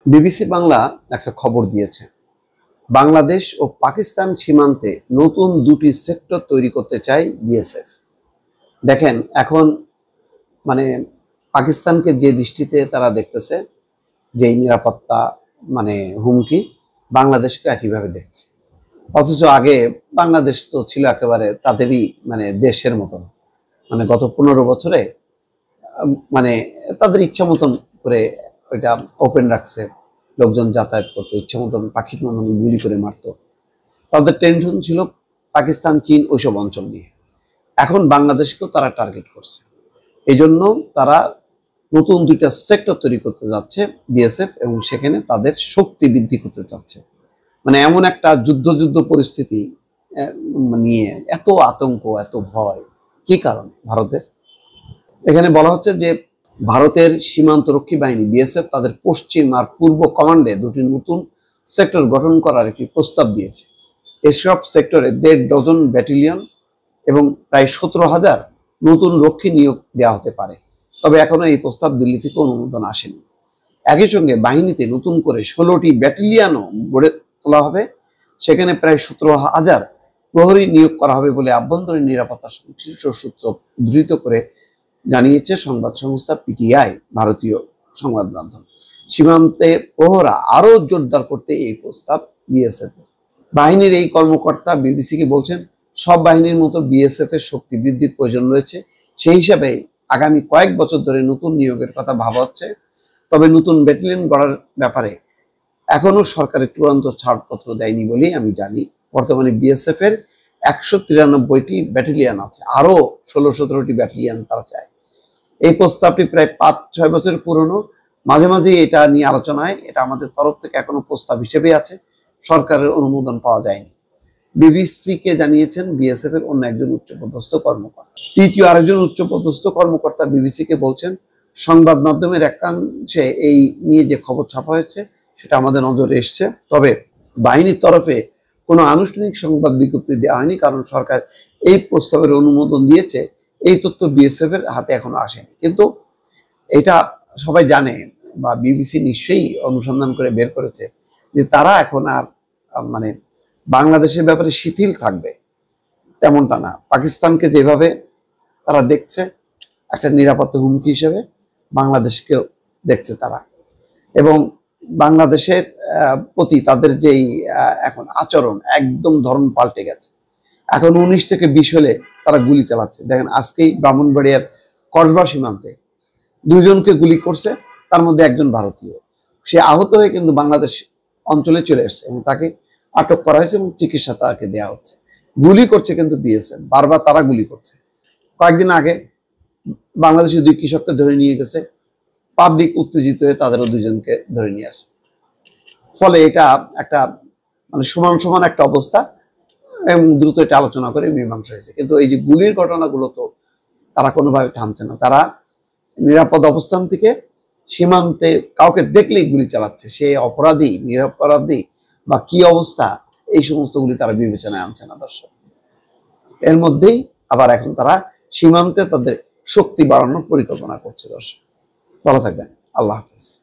BBC Bangla একটা খবর দিয়েছে, বাংলাদেশ ও পাকিস্তান সীমান্তে নতুন দুটি সেক্টর তৈরি করতে চায় বিএসএফ। দেখেন এখন মানে পাকিস্তানকে যে দৃষ্টিতে তারা দেখতেছে, যে নিরাপত্তা মানে হুমকি, বাংলাদেশকে একইভাবে দেখছে। অথচ আগে বাংলাদেশ তো ছিল একেবারে তাদেরই দেশের মতন। গত 15 বছরে মানে তাদের ইচ্ছা মতন করে ওইটা ওপেন রাখছে, লোকজন যাতায়াত করতো, ইচ্ছা মতন পাখির মতন গুলি করে মারতো। তাদের টেনশন ছিল পাকিস্তান, চীন ওইসব অঞ্চল নিয়ে। এখন বাংলাদেশকেও তারা টার্গেট করছে। এই জন্য তারা নতুন দুইটা সেক্টর তৈরি করতে যাচ্ছে বিএসএফ, এবং সেখানে তাদের শক্তি বৃদ্ধি করতে চাচ্ছে। এমন একটা যুদ্ধ পরিস্থিতি নিয়ে এত আতঙ্ক, এত ভয়, কি কারণে ভারতের? এখানে বলা হচ্ছে যে ভারতের সীমান্তরক্ষী বাহিনী বিএসএফ তাদের পশ্চিম আর পূর্ব কমান্ডে দুটি নতুন সেক্টর গঠন করার একটি প্রস্তাব দিয়েছে। এসব সেক্টরে 1.5 ডজন ব্যাটালিয়ন এবং প্রায় 17,000 নতুন রক্ষী নিয়োগ দেওয়া হতে পারে। তবে এখনো এই প্রস্তাব দিল্লি থেকে অনুমোদন আসেনি। একই সঙ্গে বাহিনীতে নতুন করে 16টি ব্যাটালিয়নও গড়ে তোলা হবে। সেখানে প্রায় 17,000 প্রহরী নিয়োগ করা হবে বলে আভ্যন্তরীণ নিরাপত্তা সংশ্লিষ্ট সূত্র উদ্ধৃত করে জানিয়েছে সংবাদ সংস্থা পিটিআই, ভারতীয় সংবাদ মাধ্যম। সীমান্তে প্রহরা আরো জোরদার করতে এই প্রস্তাব বিএসএফ। বাহিনীর এই কর্মকর্তা বিবিসিকে বলছেন, সব বাহিনীর মতো বিএসএফ এর শক্তি বৃদ্ধির প্রয়োজন রয়েছে। সেই হিসাবে আগামী কয়েক বছর ধরে নতুন নিয়োগের কথা ভাবা হচ্ছে। তবে নতুন ব্যাটালিয়ন গড়ার ব্যাপারে এখনো সরকারের চূড়ান্ত ছাড়পত্র দেয়নি বলেই আমি জানি। বর্তমানে বিএসএফ এর 193টি ব্যাটালিয়ন আছে, আরো 16-17টি ব্যাটালিয়ন তারা চায়। এই প্রস্তাবটি প্রায় 5-6 বছর পুরনো। মাঝে মাঝে এটা নিয়ে আলোচনা হয়। এটা আমাদের তরফ থেকে এখনো প্রস্তাব হিসেবে আছে, সরকারের অনুমোদন পাওয়া যায়নি। বিবিসিকে জানিয়েছেন বিএসএফ এর অন্য একজন উচ্চপদস্থ কর্মকর্তা। তৃতীয় আরেকজন উচ্চপদস্থ কর্মকর্তা বিবিসিকে বলছেন, সংবাদ মাধ্যমের একাংশে এই নিয়ে যে খবর ছাপা হয়েছে সেটা আমাদের নজরে এসছে। তবে বাহিনীর তরফে কোনো আনুষ্ঠানিক সংবাদ বিজ্ঞপ্তি দেওয়া হয়নি, কারণ সরকার এই প্রস্তাবের অনুমোদন দিয়েছে। এই তথ্য বিএসএফ এর হাতে এখনো আসেনি, কিন্তু এটা সবাই জানে, বা বিবিসি নিশ্চয়ই অনুসন্ধান করে বের করেছে যে তারা এখন আর বাংলাদেশের ব্যাপারে শিথিল থাকবে তেমনটা না। পাকিস্তানকে যেভাবে তারা দেখছে একটা নিরাপত্তা হুমকি হিসেবে, বাংলাদেশকেও দেখছে তারা। এবং বাংলাদেশের প্রতি তাদের যেই এখন আচরণ, একদম ধরন পাল্টে গেছে। এখন 19 থেকে 20 হলে তারা গুলি চালাচ্ছে। দেখেন আজকেই ব্রাহ্মণবাড়িয়ার কসবা সীমান্তে 2 জনকে গুলি করছে, তার মধ্যে একজন ভারতীয়। সে আহত হয়ে কিন্তু বাংলাদেশ অঞ্চলে চলে এসছে এবং তাকে আটক করা হয়েছে এবং চিকিৎসা তাকে দেওয়া হচ্ছে। গুলি করছে কিন্তু বিএসএফ, বারবার তারা গুলি করছে। কয়েকদিন আগে বাংলাদেশের 2 কৃষককে ধরে নিয়ে গেছে, পাবলিক উত্তেজিত হয়ে তাদেরও 2 জনকে ধরে নিয়ে আসছে। ফলে এটা একটা সমান সমান একটা অবস্থা, এবং দ্রুত এটা আলোচনা করে মীমাংসা হয়েছে। কিন্তু এই যে গুলির ঘটনাগুলো তো তারা কোনোভাবে থামছে না। তারা নিরাপদ অবস্থান থেকে সীমান্তে কাউকে দেখলেই গুলি চালাচ্ছে। সে অপরাধী, নিরপরাধী বা কি অবস্থা, এই সমস্ত গুলি তারা বিবেচনায় আনছে না দর্শক। এর মধ্যেই আবার এখন তারা সীমান্তে তাদের শক্তি বাড়ানোর পরিকল্পনা করছে দর্শক। ভালো থাকবেন, আল্লাহ হাফেজ।